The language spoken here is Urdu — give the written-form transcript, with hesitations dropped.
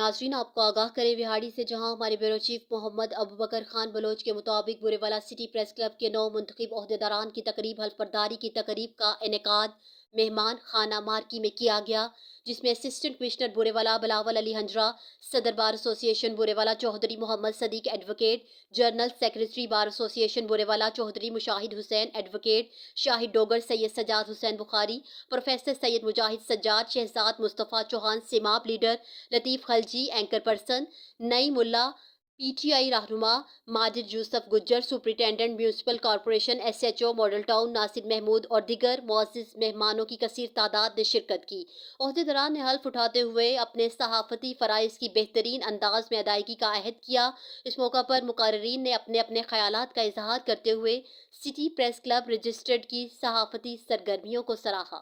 ناظرین آپ کو آگاہ کریں وہاڑی سے، جہاں ہمارے بیورو چیف محمد ابوبکر خان بلوچ کے مطابق بورے والا سٹی پریس کلب کے 9 منتخب عہدیداران کی تقریب حلف برداری کی تقریب کا انعقاد مہمان خانہ مارکی میں کیا گیا، جس میں اسسٹنٹ کمشنر بورے والا بلاول علی ہنجرا، صدر بار association Burewala Chaudhry Muhammad Siddique advocate, general secretary bar association Burewala Chaudhry Mushahid Hussain advocate, Shahid Dogar Syed Sajjad Hussain Bukhari, professor Syed Mujahid Sajjad, Shahzad Mustafa Chauhan Seemab leader, Latif Khilji anchor person, Naeem Ullah P T I رہنما، Majid Yousuf Gujjar superintendent municipal corporation S H O model town Nasir Mahmood اور دیگر معزز مہمانوں کی کثیر تعداد نے شرکت کی۔ عہدیداران نے حلف اٹھاتے ہوئے اپنے صحافتی فرائض کی بہترین انداز میں ادائیگی کا عہد کیا۔ اس موقع پر مقررین نے اپنے اپنے خیالات کا اظہار کرتے ہوئے سٹی پریس کلب رجسٹرڈ کی صحافتی سرگرمیوں کو سراہا۔